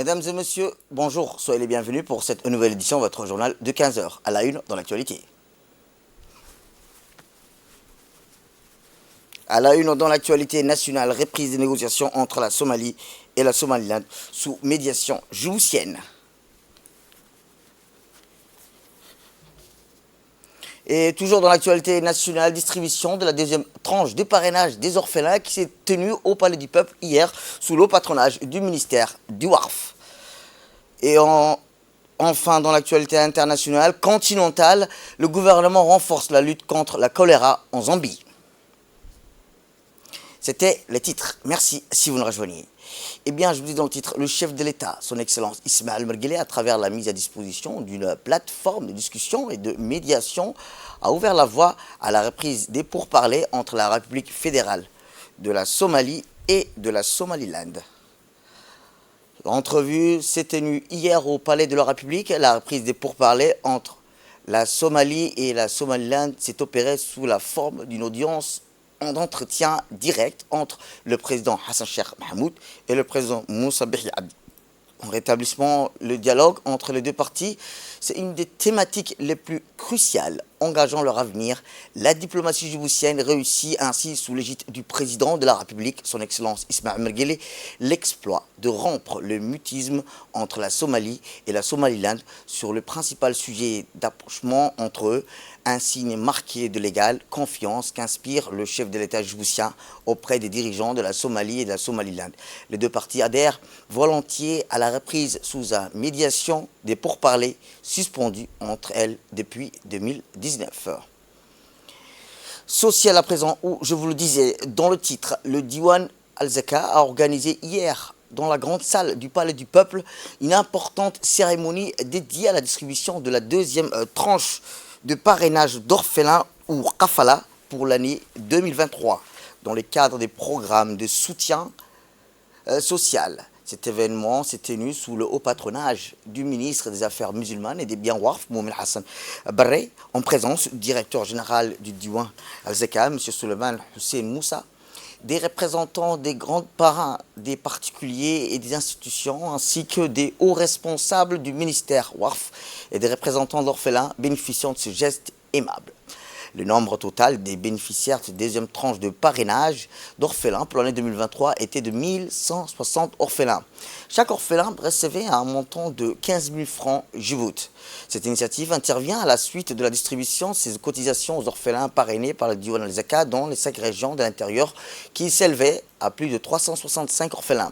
Mesdames et messieurs, bonjour, soyez les bienvenus pour cette nouvelle édition de votre journal de 15 h à la une dans l'actualité. À la une dans l'actualité nationale, reprise des négociations entre la Somalie et la Somaliland sous médiation djiboutienne. Et toujours dans l'actualité nationale, distribution de la deuxième tranche de parrainage des orphelins qui s'est tenue au Palais du Peuple hier sous le patronage du ministère du WARF. Et enfin, dans l'actualité internationale, continentale, le gouvernement renforce la lutte contre la choléra en Zambie. C'était le titre. Merci si vous nous rejoignez. Eh bien, je vous dis dans le titre, le chef de l'État, son Excellence Ismaël Merguele, à travers la mise à disposition d'une plateforme de discussion et de médiation, a ouvert la voie à la reprise des pourparlers entre la République fédérale de la Somalie et de la Somaliland. L'entrevue s'est tenue hier au Palais de la République. La reprise des pourparlers entre la Somalie et la Somaliland s'est opérée sous la forme d'une audience d'entretien direct entre le président Hassan Sheikh Mohamud et le président Moussa Bihi Abdi. En rétablissement, le dialogue entre les deux parties, c'est une des thématiques les plus cruciales engageant leur avenir. La diplomatie djiboutienne réussit ainsi sous l'égide du président de la République, son Excellence Ismaël Merguele, l'exploit de rompre le mutisme entre la Somalie et la Somaliland sur le principal sujet d'approchement entre eux, un signe marqué de l'égale confiance qu'inspire le chef de l'État djiboutien auprès des dirigeants de la Somalie et de la Somaliland. Les deux parties adhèrent volontiers à la reprise sous la médiation des pourparlers suspendus entre elles depuis 2019. Social à présent, où je vous le disais dans le titre, le Diwan Al-Zaka a organisé hier dans la grande salle du Palais du Peuple une importante cérémonie dédiée à la distribution de la deuxième tranche de parrainage d'orphelins ou kafala pour l'année 2023 dans le cadre des programmes de soutien social. Cet événement s'est tenu sous le haut patronage du ministre des Affaires musulmanes et des biens WARF, Mohamed Hassan Barre, en présence du directeur général du Diwan Al-Zaka, M. Suleiman Hussein Moussa, des représentants des grands parrains, des particuliers et des institutions, ainsi que des hauts responsables du ministère WARF et des représentants d'orphelins bénéficiant de ce geste aimable. Le nombre total des bénéficiaires de cette deuxième tranche de parrainage d'orphelins pour l'année 2023 était de 1160 orphelins. Chaque orphelin recevait un montant de 15 000 francs djibout. Cette initiative intervient à la suite de la distribution de ces cotisations aux orphelins parrainés par le Diwan Al-Zaka dans les 5 régions de l'intérieur qui s'élevaient à plus de 365 orphelins.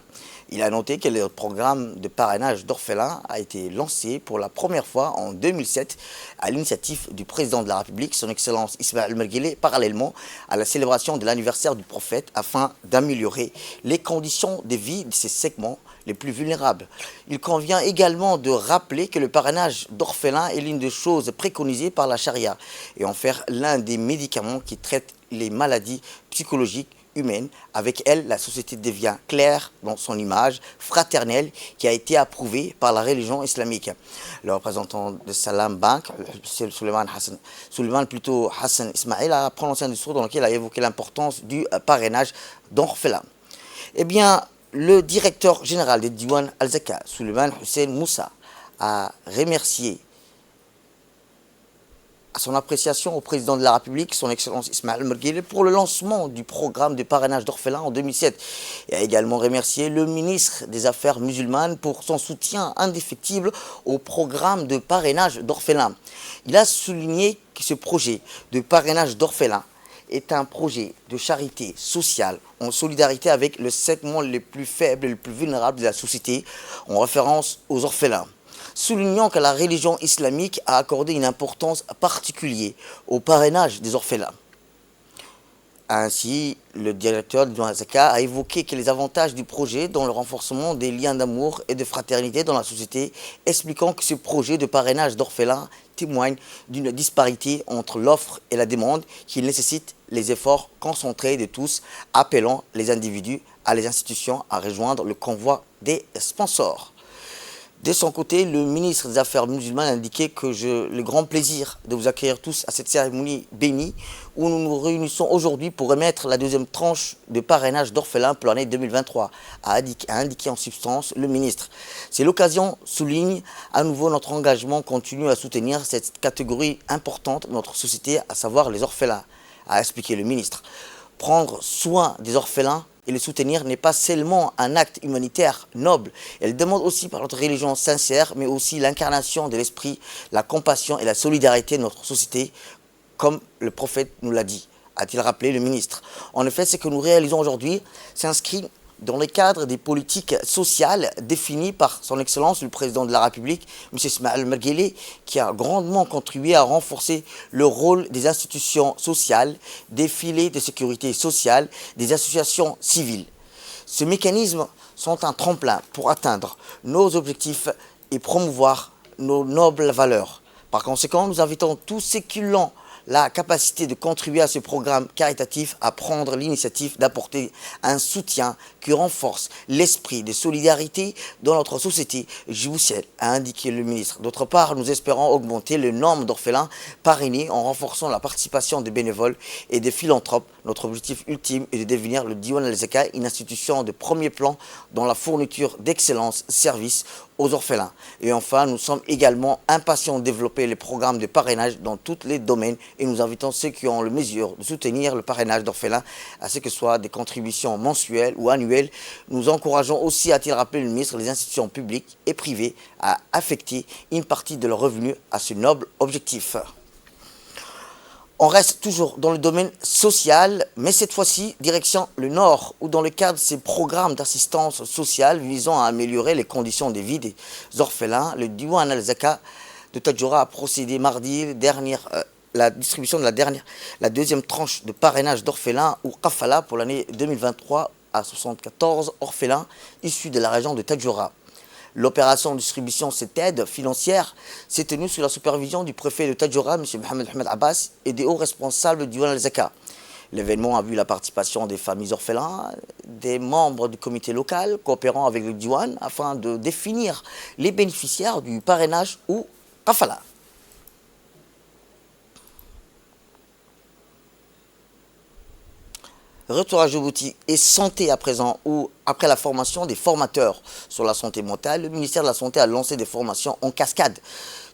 Il a noté que le programme de parrainage d'orphelins a été lancé pour la première fois en 2007 à l'initiative du président de la République, son Excellence Ismaël Merguele, parallèlement à la célébration de l'anniversaire du prophète afin d'améliorer les conditions de vie de ces segments les plus vulnérables. Il convient également de rappeler que le parrainage d'orphelins est l'une des choses préconisées par la charia et en faire l'un des médicaments qui traitent les maladies psychologiques humaine. Avec elle, la société devient claire dans son image fraternelle qui a été approuvée par la religion islamique. Le représentant de Salam Bank, Suleiman Hassan Ismail, a prononcé un discours dans lequel il a évoqué l'importance du parrainage d'orphelins. Eh bien, le directeur général des Diwan Al-Zaka, Suleiman Hussein Moussa, a remercié à son appréciation au président de la République, son Excellence Ismaël Merguele, pour le lancement du programme de parrainage d'orphelins en 2007. Il a également remercié le ministre des Affaires musulmanes pour son soutien indéfectible au programme de parrainage d'orphelins. Il a souligné que ce projet de parrainage d'orphelins est un projet de charité sociale en solidarité avec le segment les plus faibles et les plus vulnérables de la société, en référence aux orphelins. Soulignant que la religion islamique a accordé une importance particulière au parrainage des orphelins. Ainsi, le directeur de Diwan Al-Zaka a évoqué que les avantages du projet dans le renforcement des liens d'amour et de fraternité dans la société, expliquant que ce projet de parrainage d'orphelins témoigne d'une disparité entre l'offre et la demande qui nécessite les efforts concentrés de tous, appelant les individus et les institutions à rejoindre le convoi des sponsors. De son côté, le ministre des Affaires musulmanes a indiqué que j'ai le grand plaisir de vous accueillir tous à cette cérémonie bénie où nous nous réunissons aujourd'hui pour remettre la deuxième tranche de parrainage d'orphelins pour l'année 2023, a indiqué en substance le ministre. C'est l'occasion, souligne à nouveau notre engagement continu à soutenir cette catégorie importante de notre société, à savoir les orphelins, a expliqué le ministre. Prendre soin des orphelins et les soutenir n'est pas seulement un acte humanitaire noble, elle demande aussi par notre religion sincère, mais aussi l'incarnation de l'esprit, la compassion et la solidarité de notre société, comme le prophète nous l'a dit, a-t-il rappelé le ministre. En effet, ce que nous réalisons aujourd'hui s'inscrit dans le cadre des politiques sociales définies par son Excellence le Président de la République, M. Ismaël Merguele, qui a grandement contribué à renforcer le rôle des institutions sociales, des filets de sécurité sociale, des associations civiles. Ces mécanismes sont un tremplin pour atteindre nos objectifs et promouvoir nos nobles valeurs. Par conséquent, nous invitons tous ceux qui l'ont la capacité de contribuer à ce programme caritatif à prendre l'initiative d'apporter un soutien qui renforce l'esprit de solidarité dans notre société djiboutienne, a indiqué le ministre. D'autre part, nous espérons augmenter le nombre d'orphelins parrainés en renforçant la participation des bénévoles et des philanthropes. Notre objectif ultime est de devenir le Diwan Al-Zaka, une institution de premier plan dans la fourniture d'excellence service aux orphelins. Et enfin, nous sommes également impatients de développer les programmes de parrainage dans tous les domaines et nous invitons ceux qui ont la mesure de soutenir le parrainage d'orphelins à ce que ce soit des contributions mensuelles ou annuelles. Nous encourageons aussi, a-t-il rappelé le ministre, les institutions publiques et privées à affecter une partie de leurs revenus à ce noble objectif. On reste toujours dans le domaine social, mais cette fois-ci, direction le Nord, où dans le cadre de ces programmes d'assistance sociale visant à améliorer les conditions de vie des orphelins, le Diwan Al-Zaka de Tadjoura a procédé mardi dernier la distribution de la deuxième tranche de parrainage d'orphelins ou Kafala pour l'année 2023 à 74 orphelins issus de la région de Tadjoura. L'opération de distribution, cette aide financière, s'est tenue sous la supervision du préfet de Tadjoura, M. Mohamed Abbas, et des hauts responsables du Diwan Al-Zaka. L'événement a vu la participation des familles orphelins, des membres du comité local coopérant avec le Diwan afin de définir les bénéficiaires du parrainage ou Kafala. Retour à Djibouti et santé à présent, où après la formation des formateurs sur la santé mentale, le ministère de la Santé a lancé des formations en cascade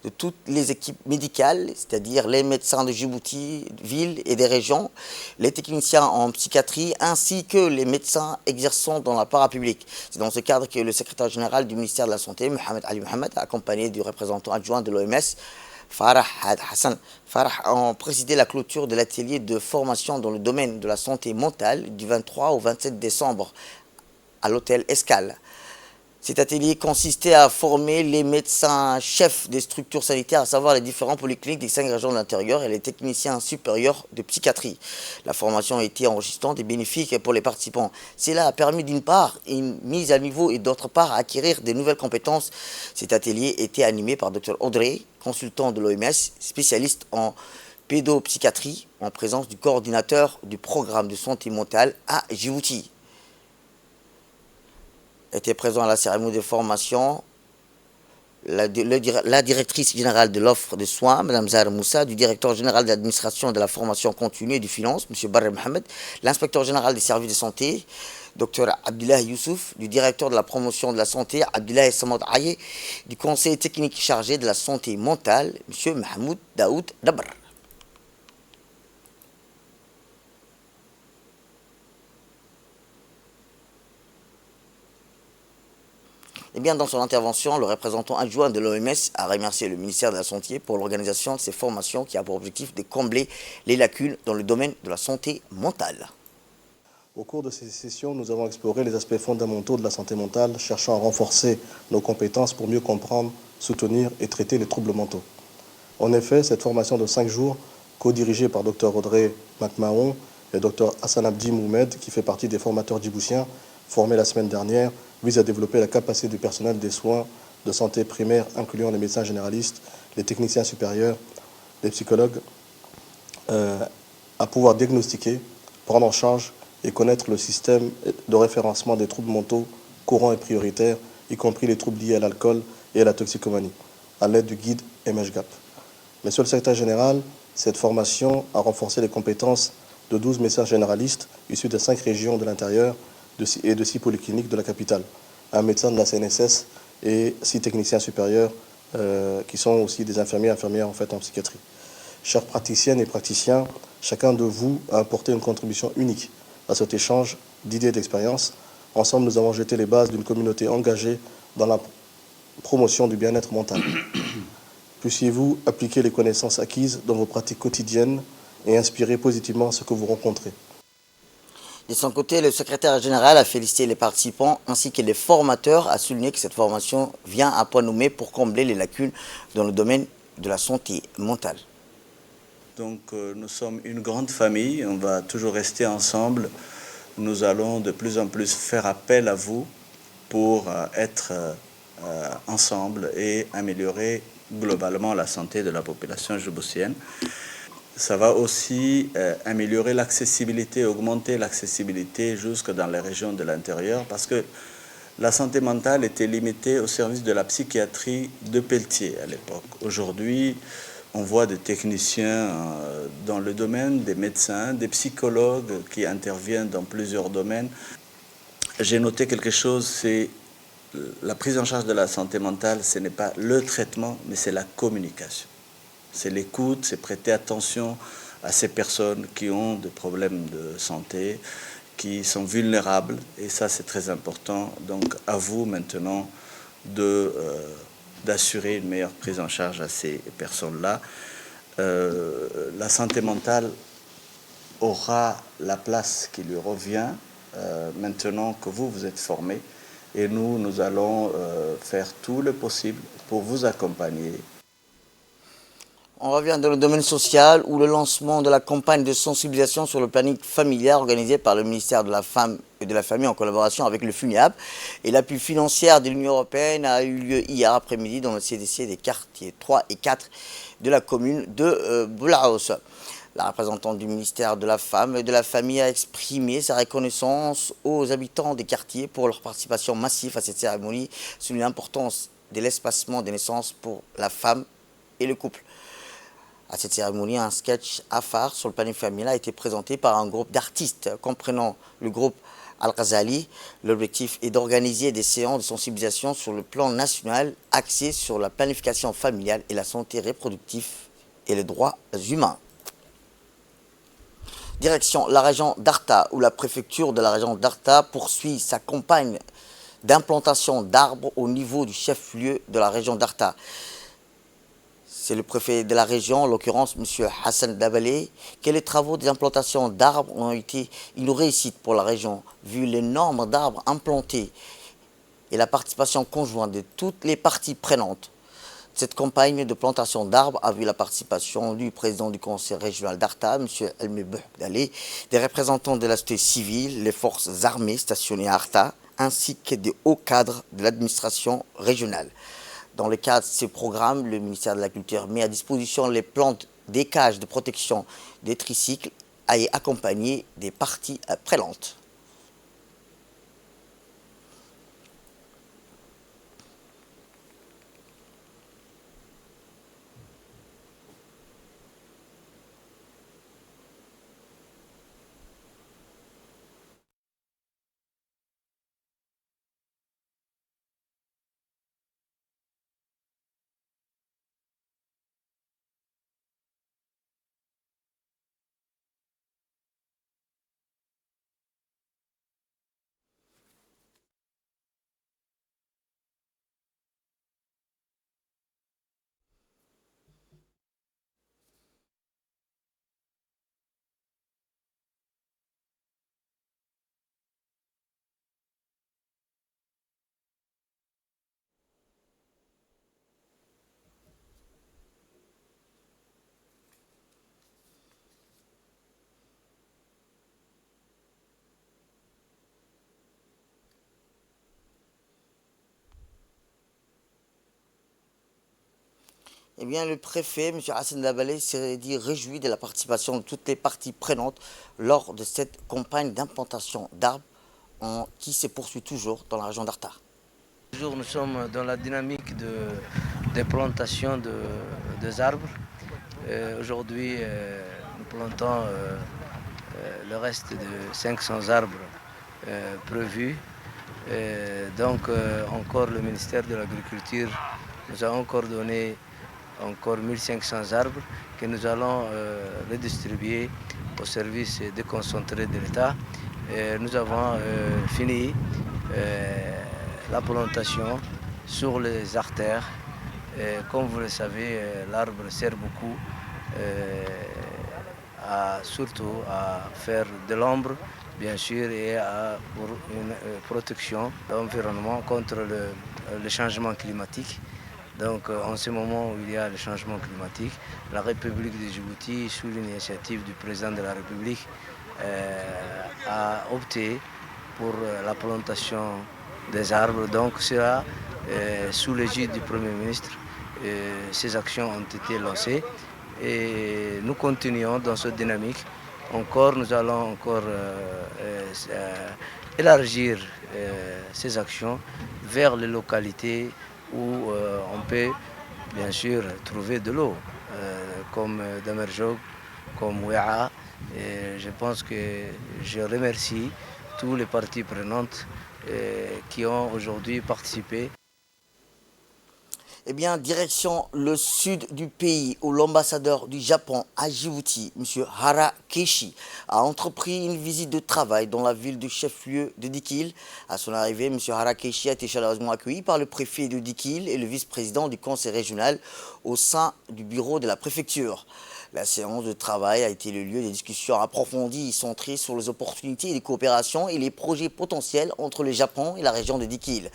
de toutes les équipes médicales, c'est-à-dire les médecins de Djibouti, ville et des régions, les techniciens en psychiatrie, ainsi que les médecins exerçant dans la parapublique. C'est dans ce cadre que le secrétaire général du ministère de la Santé, Mohamed Ali Mohamed, accompagné du représentant adjoint de l'OMS, Farah Hassan ont présidé la clôture de l'atelier de formation dans le domaine de la santé mentale du 23 au 27 décembre à l'hôtel Escale. Cet atelier consistait à former les médecins chefs des structures sanitaires, à savoir les différents polycliniques des 5 régions de l'intérieur et les techniciens supérieurs de psychiatrie. La formation a été enrichissante et bénéfique pour les participants. Cela a permis d'une part une mise à niveau et d'autre part à acquérir de nouvelles compétences. Cet atelier était animé par Dr Audrey, consultant de l'OMS, spécialiste en pédopsychiatrie, en présence du coordinateur du programme de santé mentale à Djibouti. Était présent à la cérémonie de formation la directrice générale de l'offre de soins, Mme Zahra Moussa, du directeur général de l'administration de la formation continue et du finance, M. Barre Mohamed, l'inspecteur général des services de santé, Dr Abdullah Youssouf, du directeur de la promotion de la santé, Abdullah Samad Aye, du conseil technique chargé de la santé mentale, M. Mahmoud Daoud Dabr. Eh bien, dans son intervention, le représentant adjoint de l'OMS a remercié le ministère de la Santé pour l'organisation de ces formations qui a pour objectif de combler les lacunes dans le domaine de la santé mentale. Au cours de ces sessions, nous avons exploré les aspects fondamentaux de la santé mentale, cherchant à renforcer nos compétences pour mieux comprendre, soutenir et traiter les troubles mentaux. En effet, cette formation de 5 jours, co-dirigée par Dr Audrey McMahon et Dr Hassan Abdi Moumed, qui fait partie des formateurs djiboutiens, formés la semaine dernière, vise à développer la capacité du personnel des soins de santé primaire, incluant les médecins généralistes, les techniciens supérieurs, les psychologues, à pouvoir diagnostiquer, prendre en charge et connaître le système de référencement des troubles mentaux courants et prioritaires, y compris les troubles liés à l'alcool et à la toxicomanie, à l'aide du guide MHGAP. Monsieur le secrétaire général, cette formation a renforcé les compétences de 12 médecins généralistes issus de 5 régions de l'intérieur et de 6 polycliniques de la capitale, un médecin de la CNSS et 6 techniciens supérieurs qui sont aussi des infirmières en psychiatrie. Chers praticiennes et praticiens, chacun de vous a apporté une contribution unique à cet échange d'idées et d'expériences. Ensemble, nous avons jeté les bases d'une communauté engagée dans la promotion du bien-être mental. Puissiez-vous appliquer les connaissances acquises dans vos pratiques quotidiennes et inspirer positivement ce que vous rencontrez. De son côté, le secrétaire général a félicité les participants ainsi que les formateurs, a souligné que cette formation vient à point nommé pour combler les lacunes dans le domaine de la santé mentale. Donc nous sommes une grande famille, on va toujours rester ensemble. Nous allons de plus en plus faire appel à vous pour être ensemble et améliorer globalement la santé de la population djiboutienne. Ça va aussi améliorer l'accessibilité, augmenter l'accessibilité jusque dans les régions de l'intérieur parce que la santé mentale était limitée au service de la psychiatrie de Pelletier à l'époque. Aujourd'hui, on voit des techniciens dans le domaine, des médecins, des psychologues qui interviennent dans plusieurs domaines. J'ai noté quelque chose, c'est la prise en charge de la santé mentale, ce n'est pas le traitement, mais c'est la communication. C'est l'écoute, c'est prêter attention à ces personnes qui ont des problèmes de santé, qui sont vulnérables, et ça c'est très important. Donc à vous maintenant d'assurer une meilleure prise en charge à ces personnes-là. La santé mentale aura la place qui lui revient maintenant que vous êtes formés, et nous allons faire tout le possible pour vous accompagner. On revient dans le domaine social où le lancement de la campagne de sensibilisation sur le planning familial organisée par le ministère de la Femme et de la Famille en collaboration avec le FUNIAB et l'appui financier de l'Union européenne a eu lieu hier après-midi dans le CDC des quartiers 3 et 4 de la commune de Boulaos. La représentante du ministère de la Femme et de la Famille a exprimé sa reconnaissance aux habitants des quartiers pour leur participation massive à cette cérémonie, soulignant l'importance de l'espacement des naissances pour la femme et le couple. À cette cérémonie, un sketch à phare sur le planning familial a été présenté par un groupe d'artistes comprenant le groupe Al-Ghazali. L'objectif est d'organiser des séances de sensibilisation sur le plan national axées sur la planification familiale et la santé reproductive et les droits humains. Direction la région d'Arta, où la préfecture de la région d'Arta poursuit sa campagne d'implantation d'arbres au niveau du chef-lieu de la région d'Arta. C'est le préfet de la région, en l'occurrence M. Hassan Dabalé, que les travaux d'implantation d'arbres ont été une réussite pour la région, vu le nombre d'arbres implantés et la participation conjointe de toutes les parties prenantes. Cette campagne de plantation d'arbres a vu la participation du président du conseil régional d'Arta, M. Elmi Bouhdalé, des représentants de la société civile, les forces armées stationnées à Arta, ainsi que des hauts cadres de l'administration régionale. Dans le cadre de ce programme, le ministère de la Culture met à disposition les plantes des cages de protection des tricycles et accompagné des parties prenantes. Eh bien, le préfet, M. Hassan Dabalé, s'est dit réjoui de la participation de toutes les parties prenantes lors de cette campagne d'implantation d'arbres qui se poursuit toujours dans la région d'Arta. Toujours, nous sommes dans la dynamique des plantations des arbres. Aujourd'hui, nous plantons le reste de 500 arbres prévus. Encore le ministère de l'Agriculture nous a encore donné encore 1500 arbres que nous allons redistribuer au service déconcentré de l'État. Nous avons fini la plantation sur les artères. Comme vous le savez, l'arbre sert beaucoup surtout à faire de l'ombre, bien sûr, et pour une protection de l'environnement contre le changement climatique. Donc en ce moment où il y a le changement climatique, la République de Djibouti, sous l'initiative du président de la République, a opté pour la plantation des arbres. Donc cela, sous l'égide du Premier ministre, ces actions ont été lancées et nous continuons dans cette dynamique. Nous allons encore élargir ces actions vers les localités où on peut bien sûr trouver de l'eau, comme Damerjog, comme Ouéa. Et je pense que je remercie tous les parties prenantes qui ont aujourd'hui participé. Eh bien, direction le sud du pays, où l'ambassadeur du Japon à Djibouti, M. Hara Keishi, a entrepris une visite de travail dans la ville du chef-lieu de Dikil. À son arrivée, M. Hara Keishi a été chaleureusement accueilli par le préfet de Dikil et le vice-président du conseil régional au sein du bureau de la préfecture. La séance de travail a été le lieu des discussions approfondies centrées sur les opportunités de coopération et les projets potentiels entre le Japon et la région de Dikil.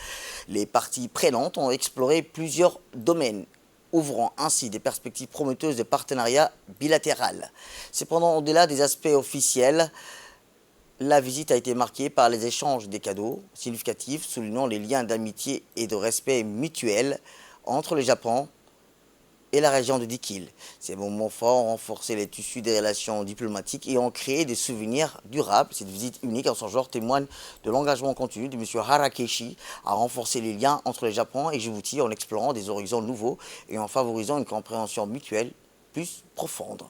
Les parties prenantes ont exploré plusieurs domaines, ouvrant ainsi des perspectives prometteuses de partenariat bilatéral. Cependant, au-delà des aspects officiels, la visite a été marquée par les échanges des cadeaux significatifs, soulignant les liens d'amitié et de respect mutuel entre le Japon et la région de Dikil. Ces moments forts ont renforcé les tissus des relations diplomatiques et ont créé des souvenirs durables. Cette visite unique en son genre témoigne de l'engagement continu de M. Hara Keishi à renforcer les liens entre le Japon et Djibouti en explorant des horizons nouveaux et en favorisant une compréhension mutuelle plus profonde.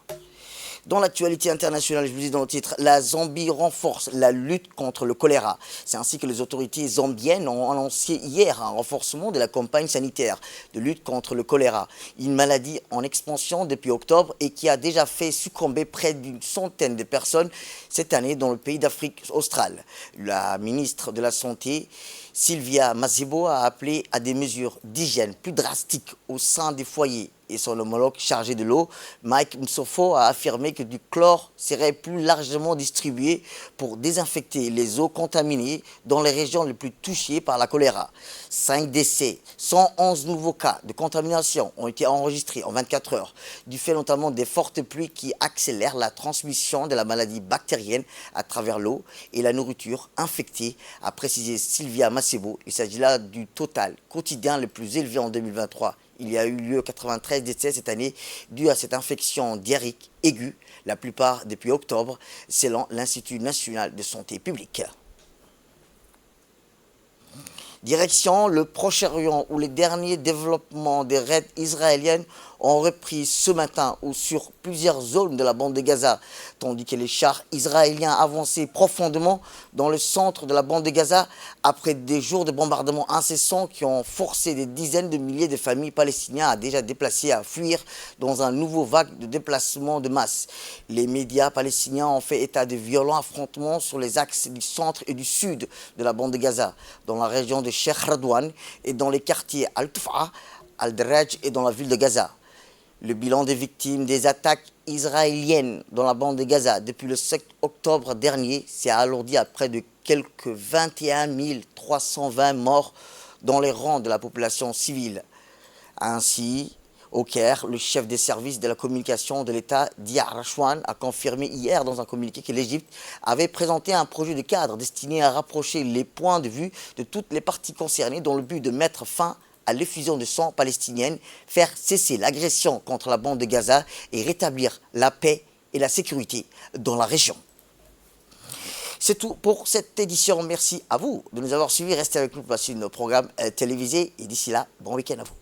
Dans l'actualité internationale, je vous dis dans le titre, la Zambie renforce la lutte contre le choléra. C'est ainsi que les autorités zambiennes ont annoncé hier un renforcement de la campagne sanitaire de lutte contre le choléra. Une maladie en expansion depuis octobre et qui a déjà fait succomber près d'une centaine de personnes cette année dans le pays d'Afrique australe. La ministre de la Santé, Sylvia Masebo, a appelé à des mesures d'hygiène plus drastiques au sein des foyers. Et son homologue chargé de l'eau, Mike Msofo, a affirmé que du chlore serait plus largement distribué pour désinfecter les eaux contaminées dans les régions les plus touchées par la choléra. 5 décès, 111 nouveaux cas de contamination ont été enregistrés en 24 heures, du fait notamment des fortes pluies qui accélèrent la transmission de la maladie bactérienne à travers l'eau et la nourriture infectée, a précisé Sylvia Masebo. Il s'agit là du total quotidien le plus élevé en 2023. Il y a eu lieu 93 décès cette année dus à cette infection diarrhéique aiguë, la plupart depuis octobre, selon l'Institut national de santé publique. Direction le Proche-Orient, où les derniers développements des raids israéliennes ont repris ce matin ou sur plusieurs zones de la bande de Gaza, tandis que les chars israéliens avançaient profondément dans le centre de la bande de Gaza après des jours de bombardements incessants qui ont forcé des dizaines de milliers de familles palestiniennes à déjà déplacer, à fuir dans un nouveau vague de déplacements de masse. Les médias palestiniens ont fait état de violents affrontements sur les axes du centre et du sud de la bande de Gaza, dans la région de Sheikh Radouane et dans les quartiers Al-Tufa, Al-Daraj et dans la ville de Gaza. Le bilan des victimes des attaques israéliennes dans la bande de Gaza depuis le 7 octobre dernier s'est alourdi à près de quelques 21 320 morts dans les rangs de la population civile. Ainsi, au Caire, le chef des services de la communication de l'État, Dia Rachwan, a confirmé hier dans un communiqué que l'Égypte avait présenté un projet de cadre destiné à rapprocher les points de vue de toutes les parties concernées dans le but de mettre fin à l'effusion de sang palestinienne, faire cesser l'agression contre la bande de Gaza et rétablir la paix et la sécurité dans la région. C'est tout pour cette édition. Merci à vous de nous avoir suivis. Restez avec nous pour la suite de nos programmes télévisés. Et d'ici là, bon week-end à vous.